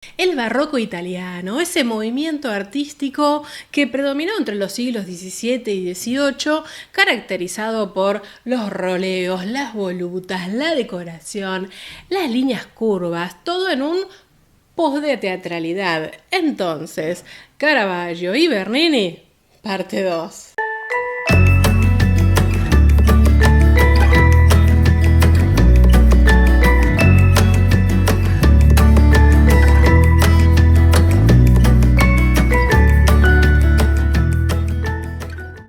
El barroco italiano, ese movimiento artístico que predominó entre los siglos XVII y XVIII, caracterizado por los roleos, las volutas, la decoración, las líneas curvas, todo en un post de teatralidad. Entonces, Caravaggio y Bernini, parte 2.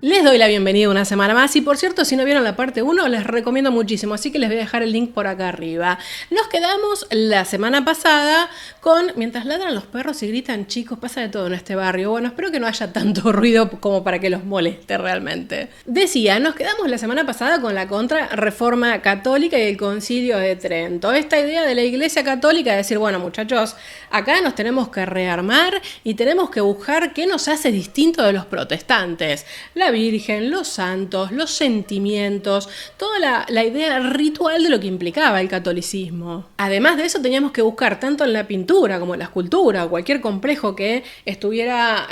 Les doy la bienvenida una semana más y por cierto, si no vieron la parte 1 les recomiendo muchísimo, así que les voy a dejar el link por acá arriba. Nos quedamos la semana pasada con, mientras ladran los perros y gritan, chicos, pasa de todo en este barrio. Bueno, espero que no haya tanto ruido como para que los moleste realmente. Decía, nos quedamos la semana pasada con la Contrarreforma Católica y el Concilio de Trento. Esta idea de la Iglesia Católica de decir, bueno muchachos, acá nos tenemos que rearmar y tenemos que buscar qué nos hace distinto de los protestantes. La Virgen, los santos, los sentimientos, toda la idea ritual de lo que implicaba el catolicismo. Además de eso teníamos que buscar tanto en la pintura como en la escultura o cualquier complejo que estuviera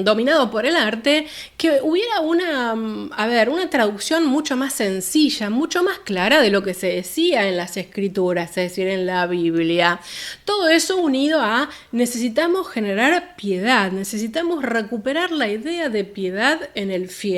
dominado por el arte, que hubiera una traducción mucho más sencilla, mucho más clara de lo que se decía en las escrituras, es decir, en la Biblia. Todo eso unido a necesitamos generar piedad, necesitamos recuperar la idea de piedad en el fiel.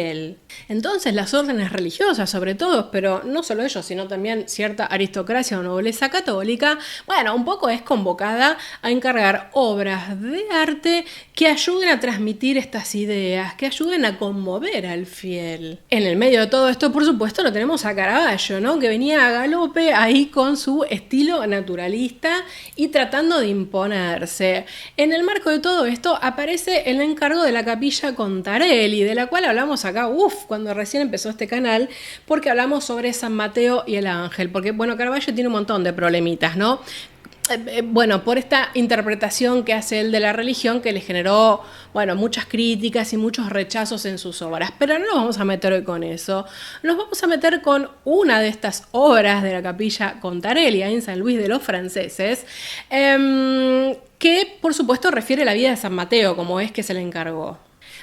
Entonces las órdenes religiosas, sobre todo, pero no solo ellos, sino también cierta aristocracia o nobleza católica, bueno, un poco es convocada a encargar obras de arte que ayuden a transmitir estas ideas, que ayuden a conmover al fiel. En el medio de todo esto, por supuesto, lo tenemos a Caravaggio, ¿no? Que venía a galope ahí con su estilo naturalista y tratando de imponerse. En el marco de todo esto aparece el encargo de la Capilla Contarelli, de la cual hablamos acá, cuando recién empezó este canal, porque hablamos sobre San Mateo y el ángel, porque bueno, Caravaggio tiene un montón de problemitas, ¿no? Bueno, por esta interpretación que hace él de la religión que le generó, bueno, muchas críticas y muchos rechazos en sus obras, pero no nos vamos a meter hoy con eso, nos vamos a meter con una de estas obras de la Capilla Contarelli en San Luis de los Franceses, que por supuesto refiere a la vida de San Mateo, como es que se le encargó.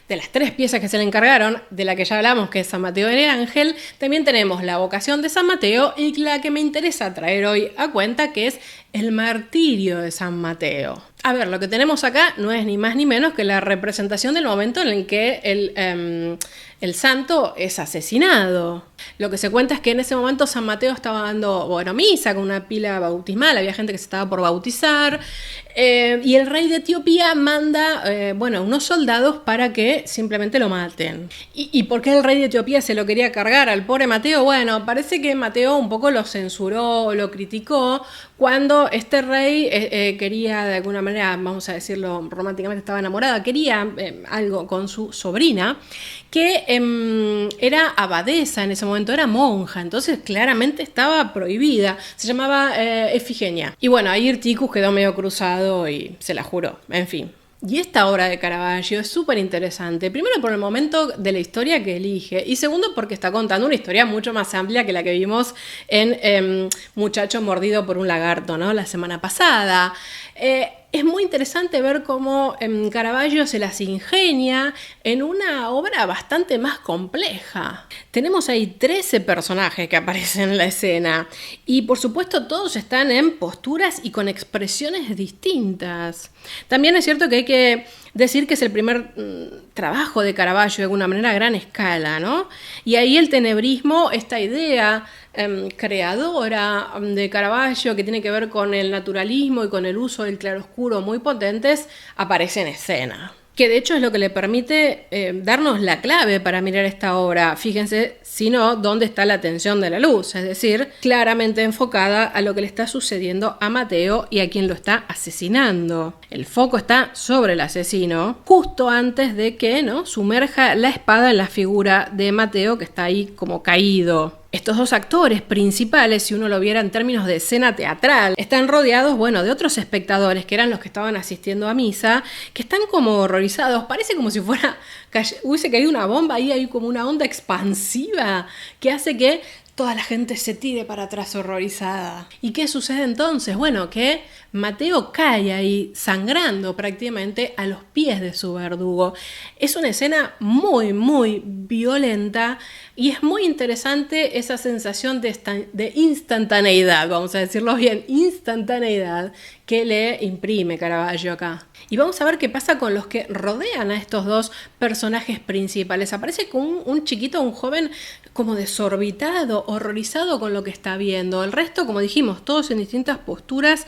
De las 3 piezas que se le encargaron, de la que ya hablamos, que es San Mateo y el Ángel, también tenemos la vocación de San Mateo y la que me interesa traer hoy a cuenta, que es el martirio de San Mateo. A ver, lo que tenemos acá no es ni más ni menos que la representación del momento en el que el santo es asesinado. Lo que se cuenta es que en ese momento San Mateo estaba dando, misa con una pila bautismal, había gente que se estaba por bautizar, y el rey de Etiopía manda, unos soldados para que simplemente lo maten. ¿Y por qué el rey de Etiopía se lo quería cargar al pobre Mateo? Bueno, parece que Mateo un poco lo censuró, lo criticó, cuando este rey quería, de alguna manera, vamos a decirlo románticamente, estaba enamorada, quería algo con su sobrina, que era abadesa en ese momento, era monja, entonces claramente estaba prohibida, se llamaba Efigenia. Y bueno, ahí Hirticus quedó medio cruzado y se la juró, en fin. Y esta obra de Caravaggio es súper interesante, primero por el momento de la historia que elige y segundo porque está contando una historia mucho más amplia que la que vimos en Muchacho mordido por un lagarto, ¿no? La semana pasada. Es muy interesante ver cómo Caravaggio se las ingenia en una obra bastante más compleja. Tenemos ahí 13 personajes que aparecen en la escena y por supuesto todos están en posturas y con expresiones distintas. También es cierto que hay que decir que es el primer trabajo de Caravaggio de alguna manera a gran escala, ¿no? Y ahí el tenebrismo, esta idea creadora de Caravaggio que tiene que ver con el naturalismo y con el uso del claroscuro muy potentes, aparece en escena. Que de hecho es lo que le permite darnos la clave para mirar esta obra. Fíjense, si no, dónde está la atención de la luz, es decir, claramente enfocada a lo que le está sucediendo a Mateo y a quien lo está asesinando. El foco está sobre el asesino, justo antes de que sumerja la espada en la figura de Mateo, que está ahí como caído. Estos dos actores principales, si uno lo viera en términos de escena teatral, están rodeados, de otros espectadores que eran los que estaban asistiendo a misa, que están como horrorizados. Parece como si hubiese caído una bomba y hay como una onda expansiva que hace que toda la gente se tire para atrás horrorizada. ¿Y qué sucede entonces? Bueno, que Mateo cae ahí sangrando prácticamente a los pies de su verdugo. Es una escena muy, muy violenta y es muy interesante esa sensación de instantaneidad, vamos a decirlo bien, instantaneidad que le imprime Caravaggio acá. Y vamos a ver qué pasa con los que rodean a estos dos personajes principales. Aparece con un chiquito, un joven como desorbitado, horrorizado con lo que está viendo. El resto, como dijimos, todos en distintas posturas,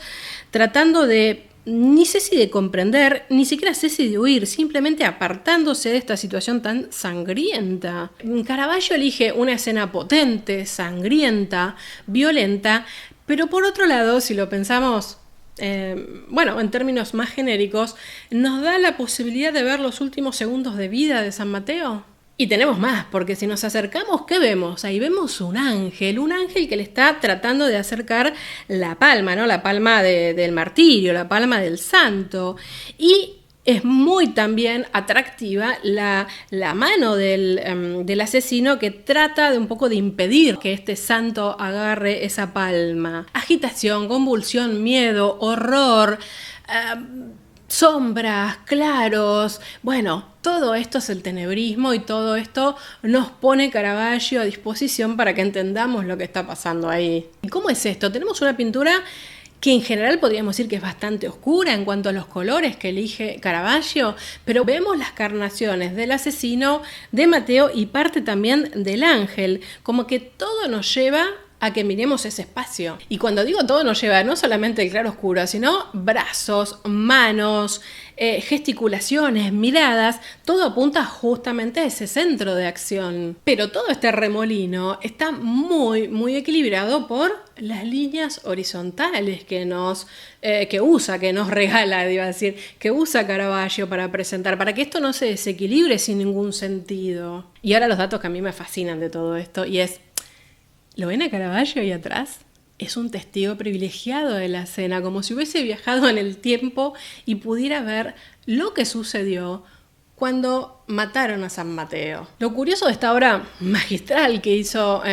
tratando de, ni sé si de comprender, ni siquiera sé si de huir, simplemente apartándose de esta situación tan sangrienta. Caravaggio elige una escena potente, sangrienta, violenta, pero por otro lado, si lo pensamos, en términos más genéricos, nos da la posibilidad de ver los últimos segundos de vida de San Mateo. Y tenemos más, porque si nos acercamos, ¿qué vemos? Ahí vemos un ángel que le está tratando de acercar la palma, ¿no? La palma del martirio, la palma del santo. Y es muy también atractiva la mano del asesino que trata de un poco de impedir que este santo agarre esa palma. Agitación, convulsión, miedo, horror, sombras, claros, bueno, todo esto es el tenebrismo y todo esto nos pone Caravaggio a disposición para que entendamos lo que está pasando ahí. ¿Y cómo es esto? Tenemos una pintura que en general podríamos decir que es bastante oscura en cuanto a los colores que elige Caravaggio, pero vemos las carnaciones del asesino, de Mateo y parte también del ángel, como que todo nos lleva a que miremos ese espacio. Y cuando digo todo nos lleva no solamente el claro oscuro, sino brazos, manos, gesticulaciones, miradas, todo apunta justamente a ese centro de acción. Pero todo este remolino está muy, muy equilibrado por las líneas horizontales que nos regala, iba a decir, que usa Caravaggio para presentar, para que esto no se desequilibre sin ningún sentido. Y ahora los datos que a mí me fascinan de todo esto, y es, ¿lo ven a Caravaggio ahí atrás? Es un testigo privilegiado de la escena, como si hubiese viajado en el tiempo y pudiera ver lo que sucedió cuando mataron a San Mateo. Lo curioso de esta obra magistral que hizo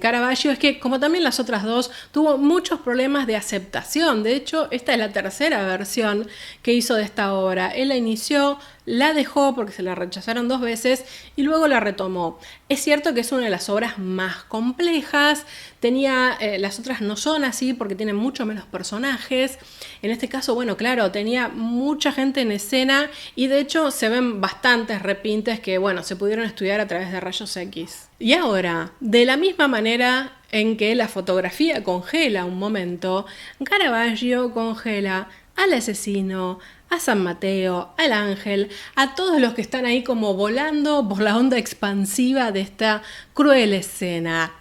Caravaggio es que, como también las otras dos, tuvo muchos problemas de aceptación. De hecho, esta es la tercera versión que hizo de esta obra. Él la inició, la dejó porque se la rechazaron 2 veces y luego la retomó. Es cierto que es una de las obras más complejas, las otras no son así porque tienen mucho menos personajes. En este caso, bueno, claro, tenía mucha gente en escena y de hecho se ven bastantes repintes que, bueno, se pudieron estudiar a través de rayos X. Y ahora, de la misma manera en que la fotografía congela un momento, Caravaggio congela al asesino, a San Mateo, al ángel, a todos los que están ahí como volando por la onda expansiva de esta cruel escena.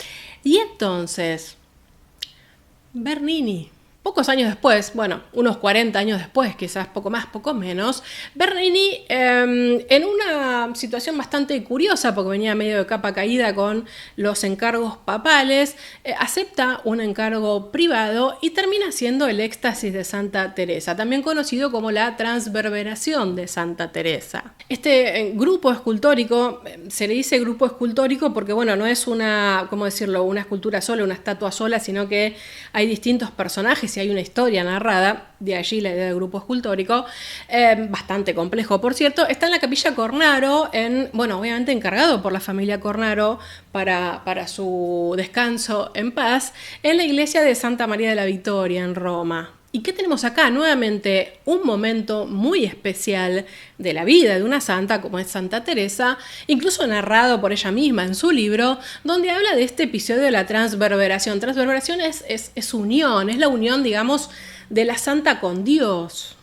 Y entonces, Bernini, pocos años después, bueno, unos 40 años después, quizás poco más, poco menos, Bernini, en una situación bastante curiosa, porque venía medio de capa caída con los encargos papales, acepta un encargo privado y termina haciendo el éxtasis de Santa Teresa, también conocido como la transverberación de Santa Teresa. Este grupo escultórico, se le dice grupo escultórico porque, bueno, no es una escultura sola, una estatua sola, sino que hay distintos personajes y hay una historia narrada, de allí la idea del grupo escultórico, bastante complejo, por cierto. Está en la Capilla Cornaro, obviamente encargado por la familia Cornaro para su descanso en paz, en la iglesia de Santa María de la Victoria, en Roma. ¿Y qué tenemos acá? Nuevamente un momento muy especial de la vida de una santa como es Santa Teresa, incluso narrado por ella misma en su libro, donde habla de este episodio de la transverberación. Transverberación es unión, es la unión, digamos, de la santa con Dios.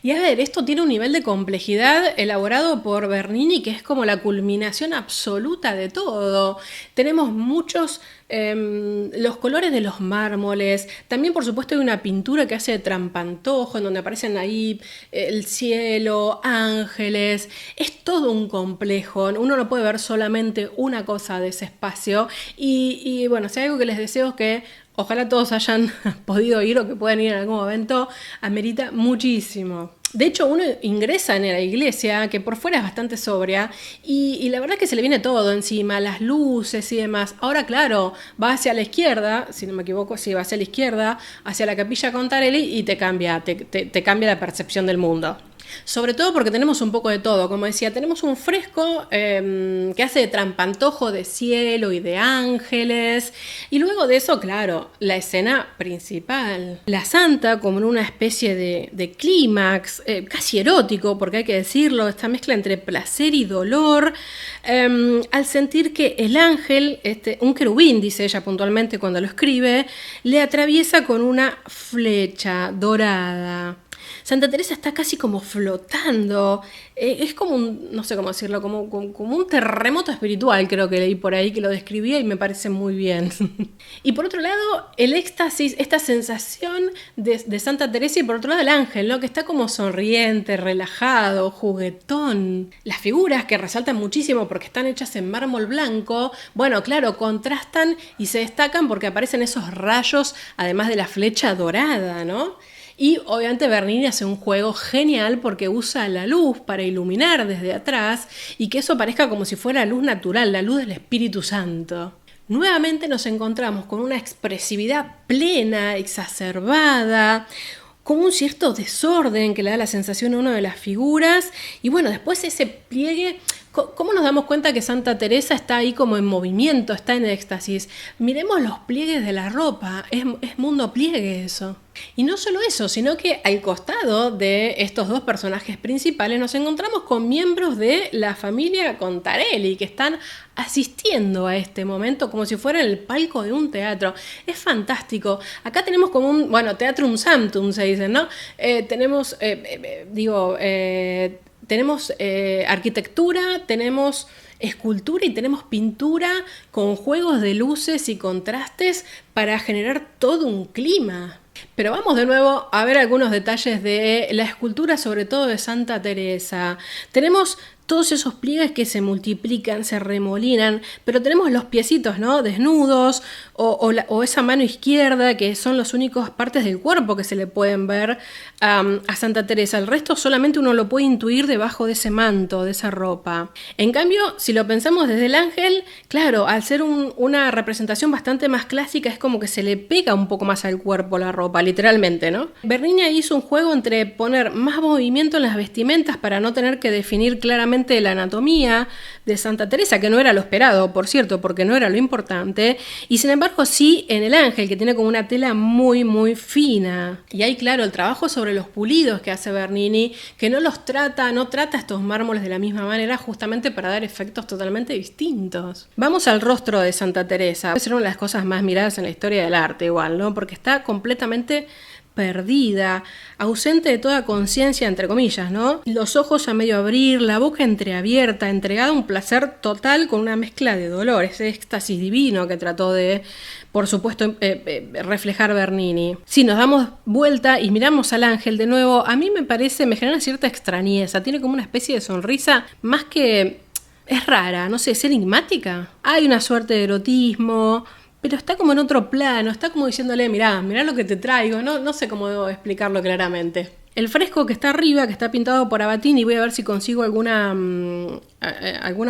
Y a ver, esto tiene un nivel de complejidad elaborado por Bernini que es como la culminación absoluta de todo. Tenemos muchos, los colores de los mármoles, también por supuesto hay una pintura que hace de trampantojo, en donde aparecen ahí el cielo, ángeles, es todo un complejo, uno no puede ver solamente una cosa de ese espacio y bueno, si hay algo que les deseo es que ojalá todos hayan podido ir o que puedan ir en algún momento, amerita muchísimo. De hecho, uno ingresa en la iglesia, que por fuera es bastante sobria, y la verdad es que se le viene todo encima, las luces y demás. Ahora, claro, va hacia la izquierda, si no me equivoco, sí, va hacia la izquierda, hacia la capilla Contarelli, y te cambia la percepción del mundo. Sobre todo porque tenemos un poco de todo, como decía, tenemos un fresco que hace de trampantojo de cielo y de ángeles, y luego de eso, claro, la escena principal. La santa como en una especie de clímax, casi erótico, porque hay que decirlo, esta mezcla entre placer y dolor, al sentir que el ángel, un querubín, dice ella puntualmente cuando lo escribe, le atraviesa con una flecha dorada. Santa Teresa está casi como flotando, es como un, no sé cómo decirlo, como un terremoto espiritual, creo que leí por ahí que lo describía y me parece muy bien. Y por otro lado, el éxtasis, esta sensación de Santa Teresa, y por otro lado el ángel, ¿no? Que está como sonriente, relajado, juguetón. Las figuras que resaltan muchísimo porque están hechas en mármol blanco, bueno, claro, contrastan y se destacan porque aparecen esos rayos, además de la flecha dorada, ¿no? Y obviamente Bernini hace un juego genial porque usa la luz para iluminar desde atrás y que eso parezca como si fuera luz natural, la luz del Espíritu Santo. Nuevamente nos encontramos con una expresividad plena, exacerbada, con un cierto desorden que le da la sensación a una de las figuras. Y bueno, después ese pliegue, ¿cómo nos damos cuenta que Santa Teresa está ahí como en movimiento, está en éxtasis? Miremos los pliegues de la ropa, es mundo pliegue eso. Y no solo eso, sino que al costado de estos dos personajes principales nos encontramos con miembros de la familia Contarelli que están asistiendo a este momento como si fuera el palco de un teatro. Es fantástico. Acá tenemos como un, teatrum sanctum se dice, ¿no? Tenemos arquitectura, tenemos escultura y tenemos pintura con juegos de luces y contrastes para generar todo un clima. Pero vamos de nuevo a ver algunos detalles de la escultura, sobre todo de Santa Teresa. Tenemos todos esos pliegues que se multiplican, se remolinan, pero tenemos los piecitos, ¿no? Desnudos, o esa mano izquierda, que son las únicas partes del cuerpo que se le pueden ver a Santa Teresa. El resto solamente uno lo puede intuir debajo de ese manto, de esa ropa. En cambio, si lo pensamos desde el ángel, claro, al ser una representación bastante más clásica, es como que se le pega un poco más al cuerpo la ropa, literalmente, ¿no? Bernini hizo un juego entre poner más movimiento en las vestimentas para no tener que definir claramente la anatomía de Santa Teresa, que no era lo esperado, por cierto, porque no era lo importante, y sin embargo sí en el ángel, que tiene como una tela muy muy fina. Y ahí, claro, el trabajo sobre los pulidos que hace Bernini, que no trata estos mármoles de la misma manera, justamente para dar efectos totalmente distintos. Vamos al rostro de Santa Teresa. Es una de las cosas más miradas en la historia del arte igual, ¿no? Porque está completamente perdida, ausente de toda conciencia, entre comillas, ¿no? Los ojos a medio abrir, la boca entreabierta, entregada a un placer total con una mezcla de dolor, ese éxtasis divino que trató de, por supuesto, reflejar Bernini. Si nos damos vuelta y miramos al ángel de nuevo, a mí me genera cierta extrañeza, tiene como una especie de sonrisa más que... es rara, no sé, es enigmática. Hay una suerte de erotismo, pero está como en otro plano, está como diciéndole, mirá lo que te traigo, no sé cómo debo explicarlo claramente. El fresco que está arriba, que está pintado por Abatini, voy a ver si consigo alguna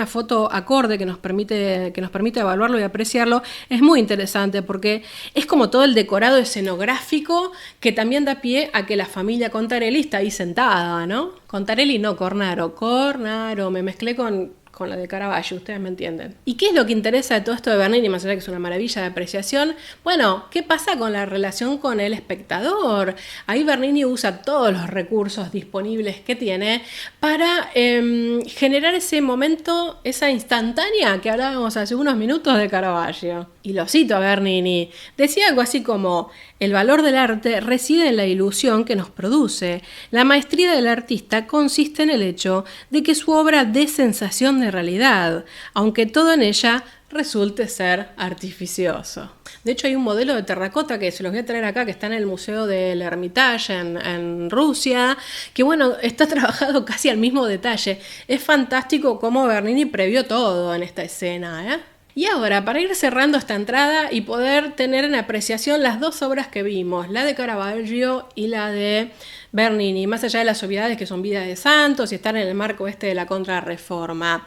foto acorde que nos permite evaluarlo y apreciarlo, es muy interesante porque es como todo el decorado escenográfico que también da pie a que la familia Contarelli está ahí sentada, ¿no? Contarelli no, Cornaro, me mezclé con la de Caravaggio, ustedes me entienden. ¿Y qué es lo que interesa de todo esto de Bernini, más allá de que es una maravilla de apreciación? Bueno, ¿qué pasa con la relación con el espectador? Ahí Bernini usa todos los recursos disponibles que tiene para generar ese momento, esa instantánea que hablábamos hace unos minutos de Caravaggio. Y lo cito a Bernini, decía algo así como: el valor del arte reside en la ilusión que nos produce. La maestría del artista consiste en el hecho de que su obra dé sensación de realidad, aunque todo en ella resulte ser artificioso. De hecho, hay un modelo de terracota que se los voy a traer acá, que está en el Museo del Hermitage en Rusia, que bueno, está trabajado casi al mismo detalle. Es fantástico cómo Bernini previó todo en esta escena, ¿eh? Y ahora, para ir cerrando esta entrada y poder tener en apreciación las dos obras que vimos, la de Caravaggio y la de Bernini, más allá de las obviedades que son Vida de Santos y estar en el marco de la Contrarreforma.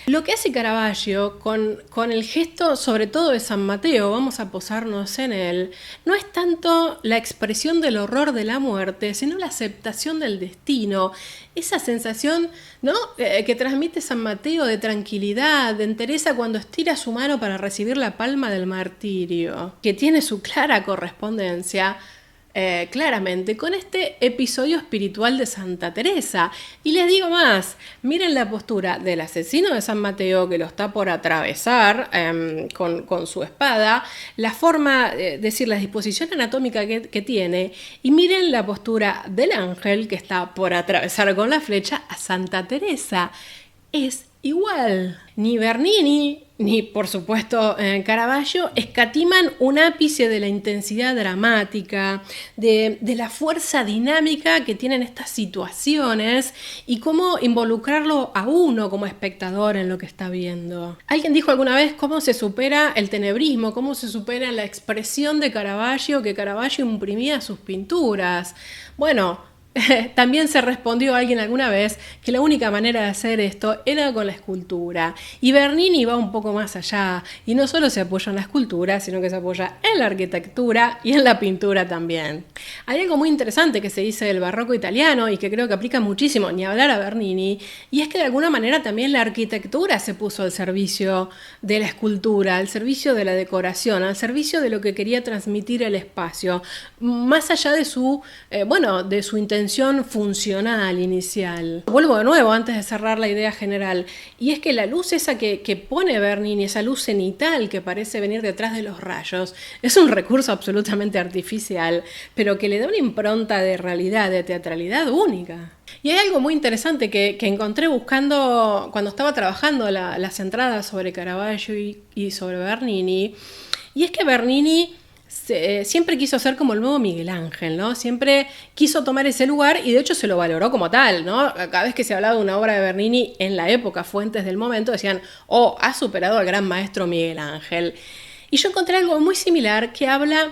Lo que hace Caravaggio con el gesto, sobre todo de San Mateo, vamos a posarnos en él, no es tanto la expresión del horror de la muerte, sino la aceptación del destino, esa sensación, ¿no?, que transmite San Mateo de tranquilidad, de entereza cuando estira su mano para recibir la palma del martirio, que tiene su clara correspondencia claramente con este episodio espiritual de Santa Teresa. Y les digo más, miren la postura del asesino de San Mateo que lo está por atravesar con su espada, la forma, decir, la disposición anatómica que tiene, y miren la postura del ángel que está por atravesar con la flecha a Santa Teresa. Es igual. Ni Bernini, ni por supuesto Caravaggio escatiman un ápice de la intensidad dramática, de la fuerza dinámica que tienen estas situaciones y cómo involucrarlo a uno como espectador en lo que está viendo. Alguien dijo alguna vez cómo se supera el tenebrismo, cómo se supera la expresión de Caravaggio que Caravaggio imprimía a sus pinturas. Bueno, también se respondió a alguien alguna vez que la única manera de hacer esto era con la escultura. Y Bernini va un poco más allá y no solo se apoya en la escultura, sino que se apoya en la arquitectura y en la pintura también. Hay algo muy interesante que se dice del barroco italiano y que creo que aplica muchísimo, ni hablar a Bernini, y es que de alguna manera también la arquitectura se puso al servicio de la escultura, al servicio de la decoración, al servicio de lo que quería transmitir el espacio, más allá de su intención funcional inicial. Vuelvo de nuevo antes de cerrar la idea general, y es que la luz esa que pone Bernini, esa luz cenital que parece venir detrás de los rayos, es un recurso absolutamente artificial, pero que le da una impronta de realidad, de teatralidad única. Y hay algo muy interesante que encontré buscando cuando estaba trabajando las entradas sobre Caravaggio y sobre Bernini, y es que Bernini siempre quiso ser como el nuevo Miguel Ángel, ¿no? Siempre quiso tomar ese lugar y de hecho se lo valoró como tal, ¿no? Cada vez que se hablaba de una obra de Bernini en la época, fuentes del momento decían, oh, ha superado al gran maestro Miguel Ángel. Y yo encontré algo muy similar que habla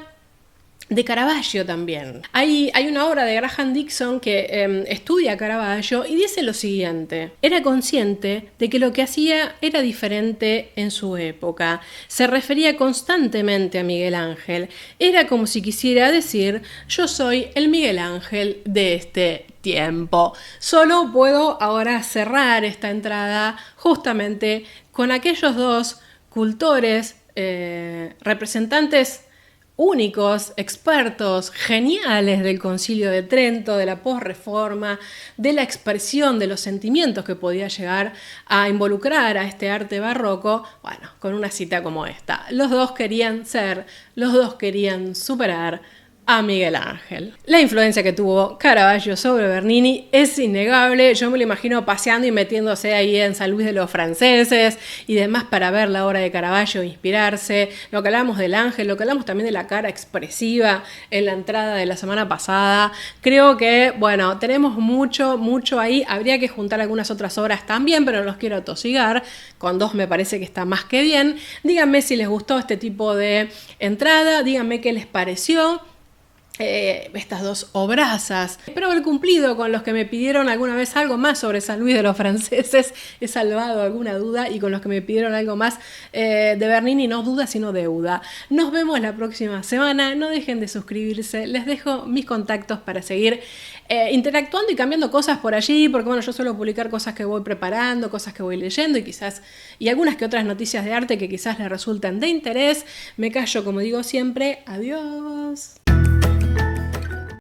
de Caravaggio también. Hay una obra de Graham Dixon que estudia a Caravaggio y dice lo siguiente: era consciente de que lo que hacía era diferente en su época. Se refería constantemente a Miguel Ángel. Era como si quisiera decir, yo soy el Miguel Ángel de este tiempo. Solo puedo ahora cerrar esta entrada justamente con aquellos dos cultores, representantes únicos, expertos, geniales del Concilio de Trento, de la posreforma, de la expresión de los sentimientos que podía llegar a involucrar a este arte barroco, bueno, con una cita como esta. Los dos querían ser, los dos querían superar a Miguel Ángel. La influencia que tuvo Caravaggio sobre Bernini es innegable. Yo me lo imagino paseando y metiéndose ahí en San Luis de los franceses y demás para ver la obra de Caravaggio e inspirarse. Lo que hablamos del ángel, lo que hablamos también de la cara expresiva en la entrada de la semana pasada. Creo que, bueno, tenemos mucho ahí. Habría que juntar algunas otras obras también, pero no los quiero atosigar. Con dos me parece que está más que bien. Díganme si les gustó este tipo de entrada. Díganme qué les pareció. Estas dos obrazas. Espero haber cumplido con los que me pidieron alguna vez algo más sobre San Luis de los franceses. He salvado alguna duda, y con los que me pidieron algo más de Bernini, no duda sino deuda. Nos vemos la próxima semana. No dejen de suscribirse. Les dejo mis contactos para seguir interactuando y cambiando cosas por allí, porque bueno, yo suelo publicar cosas que voy preparando, cosas que voy leyendo y algunas que otras noticias de arte que quizás les resultan de interés. Me callo, como digo siempre. Adiós.